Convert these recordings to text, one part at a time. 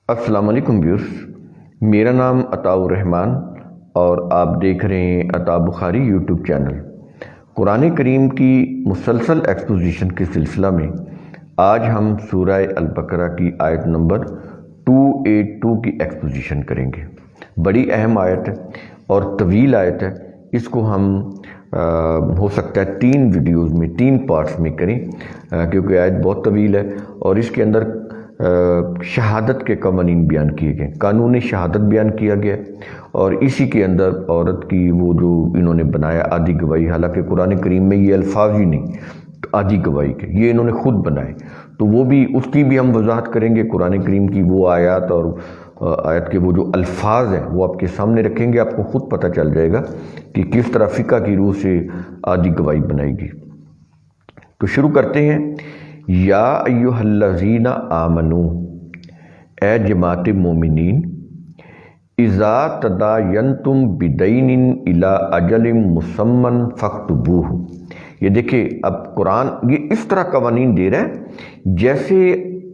السلام علیکم ویورز، میرا نام عطاء الرحمان اور آپ دیکھ رہے ہیں عطاء بخاری یوٹیوب چینل۔ قرآن کریم کی مسلسل ایکسپوزیشن کے سلسلہ میں آج ہم سورہ البقرہ کی آیت نمبر 282 کی ایکسپوزیشن کریں گے۔ بڑی اہم آیت ہے اور طویل آیت ہے، اس کو ہم ہو سکتا ہے 3 ویڈیوز میں 3 پارٹس میں کریں، کیونکہ آیت بہت طویل ہے اور اس کے اندر شہادت کے قوانین بیان کیے گئے، قانون شہادت بیان کیا گیا اور اسی کے اندر عورت کی وہ جو انہوں نے بنایا آدھی گواہی، حالانکہ قرآن کریم میں یہ الفاظ ہی نہیں آدھی گواہی کے، یہ انہوں نے خود بنائے، تو وہ بھی اس کی بھی ہم وضاحت کریں گے۔ قرآن کریم کی وہ آیات اور آیت کے وہ جو الفاظ ہیں وہ آپ کے سامنے رکھیں گے، آپ کو خود پتہ چل جائے گا کہ کس طرح فقہ کی روح سے آدھی گواہی بنائی گی۔ تو شروع کرتے ہیں۔ یا ایھا الذین آمنو، اے جماعت مومنین، اذا تداینتم بدین الی اجل مسمى فاکتبوہ۔ یہ دیکھیں، اب قرآن یہ اس طرح قوانین دے رہا ہے جیسے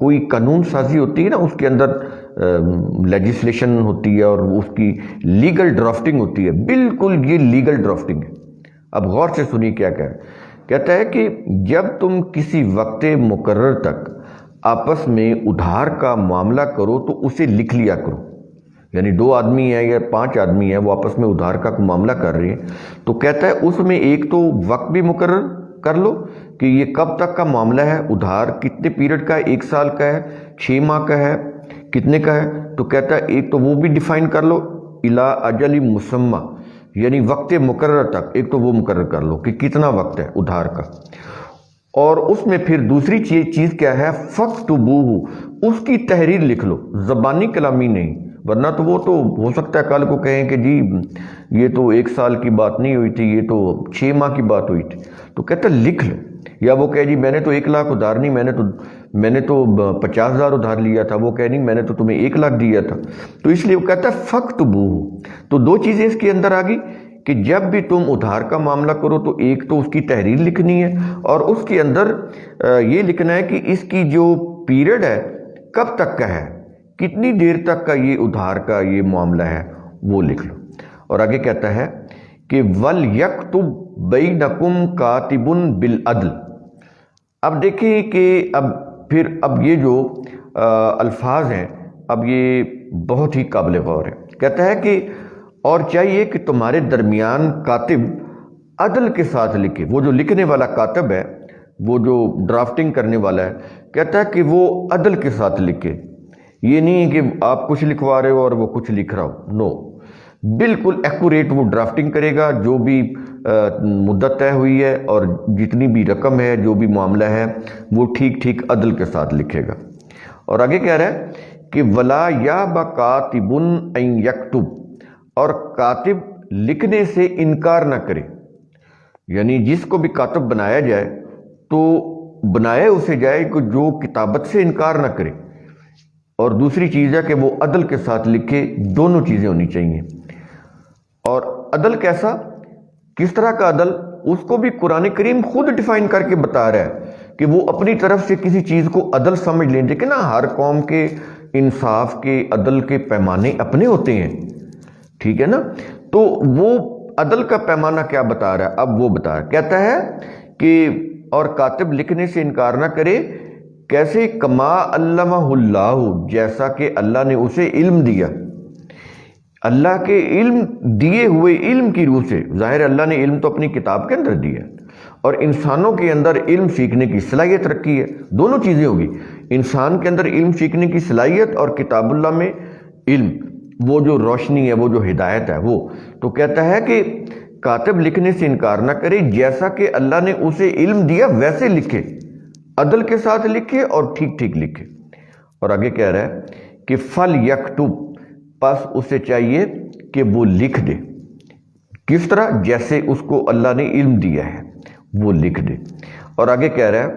کوئی قانون سازی ہوتی ہے نا، اس کے اندر لیجسلیشن ہوتی ہے اور اس کی لیگل ڈرافٹنگ ہوتی ہے، بالکل یہ لیگل ڈرافٹنگ ہے۔ اب غور سے سنیے کیا کہتا ہے کہ جب تم کسی وقت مقرر تک آپس میں ادھار کا معاملہ کرو تو اسے لکھ لیا کرو، یعنی 2 آدمی ہیں یا 5 آدمی ہیں وہ آپس میں ادھار کا معاملہ کر رہے ہیں، تو کہتا ہے اس میں ایک تو وقت بھی مقرر کر لو کہ یہ کب تک کا معاملہ ہے، ادھار کتنے پیریڈ کا ہے، 1 سال کا ہے، 6 ماہ کا ہے، کتنے کا ہے، تو کہتا ہے ایک تو وہ بھی ڈیفائن کر لو، الی اجل مسمى، یعنی وقت مقرر تک ایک تو وہ مقرر کر لو کہ کتنا وقت ہے ادھار کا، اور اس میں پھر دوسری چیز کیا ہے، فَاكْتُبُوهُ، اس کی تحریر لکھ لو، زبانی کلامی نہیں، ورنہ تو وہ تو ہو سکتا ہے کل کو کہیں کہ جی یہ تو 1 سال کی بات نہیں ہوئی تھی، یہ تو 6 ماہ کی بات ہوئی تھی، تو کہتا ہے لکھ لو۔ یا وہ کہے جی میں نے تو 1 لاکھ ادھار نہیں، میں نے تو 50,000 ادھار لیا تھا، وہ کہے نہیں میں نے تو تمہیں 1 لاکھ دیا تھا، تو اس لیے وہ کہتا ہے فَاكْتُبُوهُ۔ تو 2 چیزیں اس کے اندر آ گئی کہ جب بھی تم ادھار کا معاملہ کرو تو ایک تو اس کی تحریر لکھنی ہے اور اس کے اندر یہ لکھنا ہے کہ اس کی جو پیریڈ ہے کب تک کا ہے، کتنی دیر تک کا یہ ادھار کا یہ معاملہ ہے، وہ لکھ لو۔ اور آگے کہتا ہے کہ وَلْيَكْتُبْ بَيْنَكُمْ كَاتِبٌ بِالْعَدْلِ۔ اب دیکھیں کہ اب یہ جو الفاظ ہیں اب یہ بہت ہی قابل غور ہے۔ کہتا ہے کہ اور چاہیے کہ تمہارے درمیان کاتب عدل کے ساتھ لکھے، وہ جو لکھنے والا کاتب ہے، وہ جو ڈرافٹنگ کرنے والا ہے، کہتا ہے کہ وہ عدل کے ساتھ لکھے، یہ نہیں کہ آپ کچھ لکھوا رہے ہو اور وہ کچھ لکھ رہا ہو، نو، بالکل ایکوریٹ وہ ڈرافٹنگ کرے گا، جو بھی مدت طے ہوئی ہے اور جتنی بھی رقم ہے، جو بھی معاملہ ہے، وہ ٹھیک ٹھیک عدل کے ساتھ لکھے گا۔ اور آگے کہہ رہا ہے کہ وَلَا يَأْبَ كَاتِبٌ أَن يَكْتُبَ، اور کاتب لکھنے سے انکار نہ کرے، یعنی جس کو بھی کاتب بنایا جائے تو بنایا اسے جائے کہ جو کتابت سے انکار نہ کرے، اور دوسری چیز ہے کہ وہ عدل کے ساتھ لکھے، دونوں چیزیں ہونی چاہیے۔ اور عدل کیسا، کس طرح کا عدل، اس کو بھی قرآن کریم خود ڈیفائن کر کے بتا رہا ہے کہ وہ اپنی طرف سے کسی چیز کو عدل سمجھ لیں۔ دیکھیں نا، ہر قوم کے انصاف کے عدل کے پیمانے اپنے ہوتے ہیں، ٹھیک ہے نا، تو وہ عدل کا پیمانہ کیا بتا رہا ہے، اب وہ بتا رہا ہے، کہتا ہے کہ اور کاتب لکھنے سے انکار نہ کرے، کیسے، کما علمہ اللہ، جیسا کہ اللہ نے اسے علم دیا، اللہ کے علم دیے ہوئے علم کی روح سے، ظاہر اللہ نے علم تو اپنی کتاب کے اندر دیا اور انسانوں کے اندر علم سیکھنے کی صلاحیت رکھی ہے، دونوں چیزیں ہوگی، انسان کے اندر علم سیکھنے کی صلاحیت اور کتاب اللہ میں علم، وہ جو روشنی ہے، وہ جو ہدایت ہے، وہ تو کہتا ہے کہ کاتب لکھنے سے انکار نہ کرے، جیسا کہ اللہ نے اسے علم دیا ویسے لکھے، عدل کے ساتھ لکھے اور ٹھیک ٹھیک لکھے۔ اور آگے کہہ رہا ہے کہ فَلْيَكْتُبْ، پس اسے چاہیے کہ وہ لکھ دے، کس طرح، جیسے اس کو اللہ نے علم دیا ہے وہ لکھ دے۔ اور آگے کہہ رہا ہے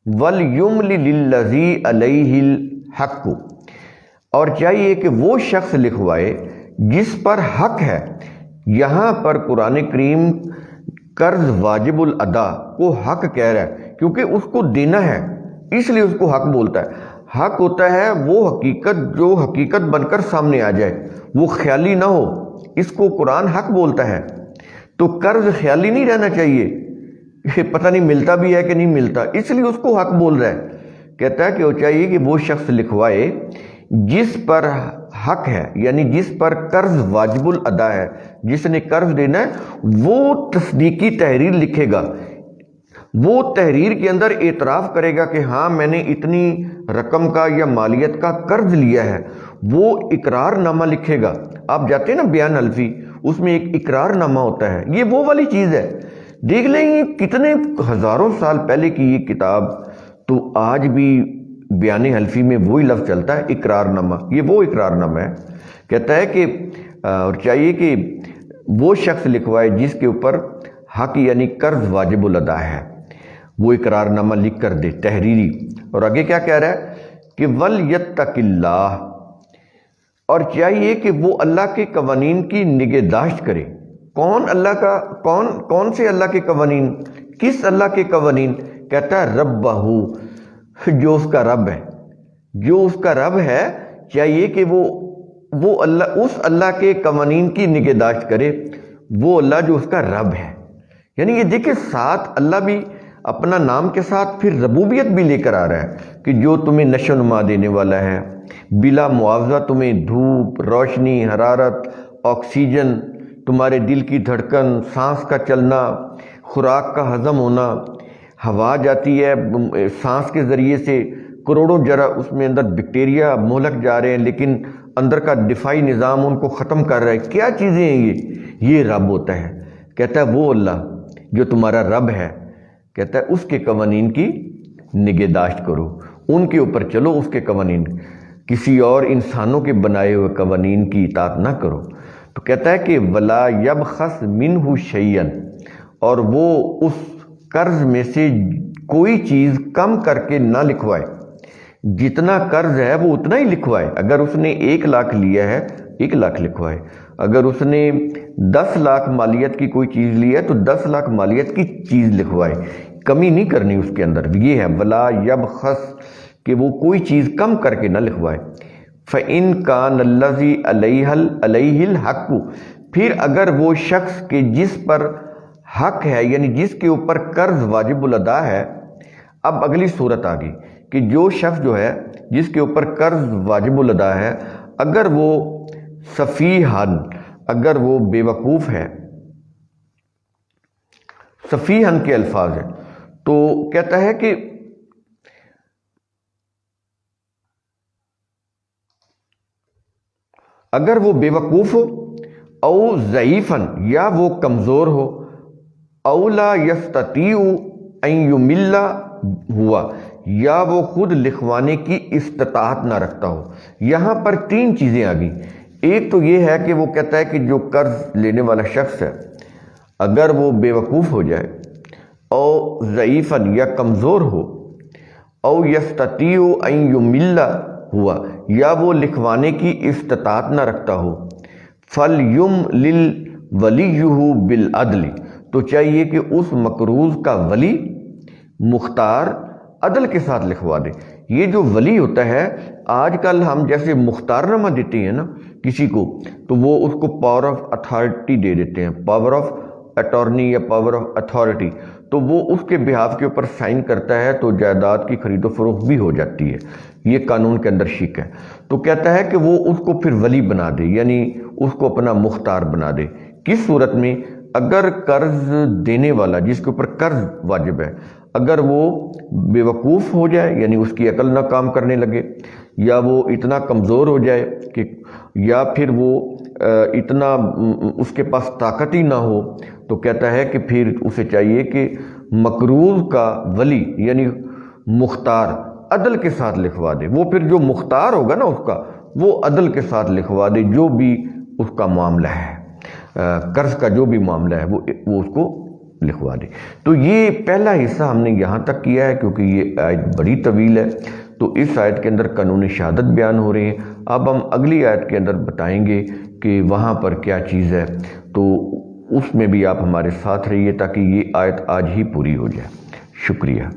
وَلْيُمْلِ لِلَّذِي عَلَيْهِ الْحَقُّ، اور چاہیے کہ وہ شخص لکھوائے جس پر حق ہے۔ یہاں پر قرآن کریم قرض واجب الادا کو حق کہہ رہا ہے کیونکہ اس کو دینا ہے، اس لیے اس کو حق بولتا ہے۔ حق ہوتا ہے وہ حقیقت جو حقیقت بن کر سامنے آ جائے، وہ خیالی نہ ہو، اس کو قرآن حق بولتا ہے۔ تو قرض خیالی نہیں رہنا چاہیے، پتہ نہیں ملتا بھی ہے کہ نہیں ملتا، اس لیے اس کو حق بول رہا ہے۔ کہتا ہے کہ وہ چاہیے کہ وہ شخص لکھوائے جس پر حق ہے، یعنی جس پر قرض واجب الادا ہے، جس نے قرض دینا ہے وہ تصدیقی تحریر لکھے گا، وہ تحریر کے اندر اعتراف کرے گا کہ ہاں میں نے اتنی رقم کا یا مالیت کا قرض لیا ہے، وہ اقرار نامہ لکھے گا۔ آپ جاتے ہیں نا بیان الفی، اس میں ایک اقرار نامہ ہوتا ہے، یہ وہ والی چیز ہے۔ دیکھ لیں یہ کتنے ہزاروں سال پہلے کی یہ کتاب، تو آج بھی بیان الفی میں وہی لفظ چلتا ہے، اقرار نامہ، یہ وہ اقرار نامہ ہے۔ کہتا ہے کہ اور چاہیے کہ وہ شخص لکھوائے جس کے اوپر حق یعنی قرض واجب الادا ہے، وہ اقرار نامہ لکھ کر دے تحریری۔ اور آگے کیا کہہ رہا ہے کہ وَلْيَتَّقِ اللَّهَ، اور چاہیے کہ وہ اللہ کے قوانین کی نگہداشت کرے۔ کون اللہ کا کون سے اللہ کے قوانین؟ کس اللہ کے قوانین؟ کہتا ہے ربہ، جو اس کا رب ہے، جو اس کا رب ہے چاہیے کہ وہ اللہ، اس اللہ کے قوانین کی نگہداشت کرے، وہ اللہ جو اس کا رب ہے۔ یعنی یہ دیکھیں ساتھ اللہ بھی اپنا نام کے ساتھ پھر ربوبیت بھی لے کر آ رہا ہے کہ جو تمہیں نشو و نما دینے والا ہے، بلا معاوضہ تمہیں دھوپ، روشنی، حرارت، آکسیجن، تمہارے دل کی دھڑکن، سانس کا چلنا، خوراک کا ہضم ہونا، ہوا جاتی ہے سانس کے ذریعے سے، کروڑوں جرا اس میں اندر بیکٹیریا مہلک جا رہے ہیں لیکن اندر کا دفاعی نظام ان کو ختم کر رہا ہے۔ کیا چیزیں ہیں یہ رب ہوتا ہے۔ کہتا ہے وہ اللہ جو تمہارا رب ہے، کہتا ہے اس کے قوانین کی نگہداشت کرو، ان کے اوپر چلو، اس کے قوانین، کسی اور انسانوں کے بنائے ہوئے قوانین کی اطاعت نہ کرو۔ تو کہتا ہے کہ ولا یبخس منہ شیئا، اور وہ اس قرض میں سے کوئی چیز کم کر کے نہ لکھوائے، جتنا قرض ہے وہ اتنا ہی لکھوائے۔ اگر اس نے 1 لاکھ لیا ہے 1 لاکھ لکھوائے، اگر اس نے 10 لاکھ مالیت کی کوئی چیز لی ہے تو 10 لاکھ مالیت کی چیز لکھوائے، کمی نہیں کرنی اس کے اندر۔ یہ ہے ولا یبخس، کہ وہ کوئی چیز کم کر کے نہ لکھوائے۔ فَإِن كَانَ الَّذِي عَلَيْهِ الْحَقُّ، پھر اگر وہ شخص کے جس پر حق ہے یعنی جس کے اوپر قرض واجب الادا ہے، اب اگلی صورت آ گئی کہ جو شخص جو ہے جس کے اوپر قرض واجب الادا ہے، اگر وہ سفیہن، اگر وہ بے وقوف ہے، سفیہن کے الفاظ ہیں، تو کہتا ہے کہ اگر وہ بے وقوف ہو، او ضعیفن، یا وہ کمزور ہو، او لا یستطیع ان یمل ہوا، یا وہ خود لکھوانے کی استطاعت نہ رکھتا ہو۔ یہاں پر 3 چیزیں آ گئیں۔ ایک تو یہ ہے کہ وہ کہتا ہے کہ جو قرض لینے والا شخص ہے اگر وہ بے وقوف ہو جائے، او ضعیفن، یا کمزور ہو، او یستطیع ان یمل ہوا، یا وہ لکھوانے کی استطاعت نہ رکھتا ہو، فَلْيُمْلِلْ وَلِيُّهُ بِالْعَدْلِ، تو چاہیے کہ اس مقروض کا ولی مختار عدل کے ساتھ لکھوا دے۔ یہ جو ولی ہوتا ہے، آج کل ہم جیسے مختار نامہ دیتے ہیں نا کسی کو، تو وہ اس کو پاور آف اتھارٹی دے دیتے ہیں، پاور آف اٹارنی یا پاور آف اتھارٹی، تو وہ اس کے بہاف کے اوپر سائن کرتا ہے تو جائیداد کی خرید و فروخت بھی ہو جاتی ہے۔ یہ قانون کے اندر شک ہے۔ تو کہتا ہے کہ وہ اس کو پھر ولی بنا دے، یعنی اس کو اپنا مختار بنا دے۔ کس صورت میں؟ اگر قرض دینے والا جس کے اوپر قرض واجب ہے، اگر وہ بے وقوف ہو جائے، یعنی اس کی عقل نہ کام کرنے لگے، یا وہ اتنا کمزور ہو جائے کہ، یا پھر وہ اتنا اس کے پاس طاقت ہی نہ ہو، تو کہتا ہے کہ پھر اسے چاہیے کہ مقروض کا ولی یعنی مختار عدل کے ساتھ لکھوا دے۔ وہ پھر جو مختار ہوگا نا اس کا، وہ عدل کے ساتھ لکھوا دے، جو بھی اس کا معاملہ ہے، قرض کا جو بھی معاملہ ہے وہ اس کو لکھوا دے۔ تو یہ پہلا حصہ ہم نے یہاں تک کیا ہے کیونکہ یہ آیت بڑی طویل ہے، تو اس آیت کے اندر قانون شہادت بیان ہو رہے ہیں۔ اب ہم اگلی آیت کے اندر بتائیں گے کہ وہاں پر کیا چیز ہے، تو اس میں بھی آپ ہمارے ساتھ رہیے تاکہ یہ آیت آج ہی پوری ہو جائے۔ شکریہ۔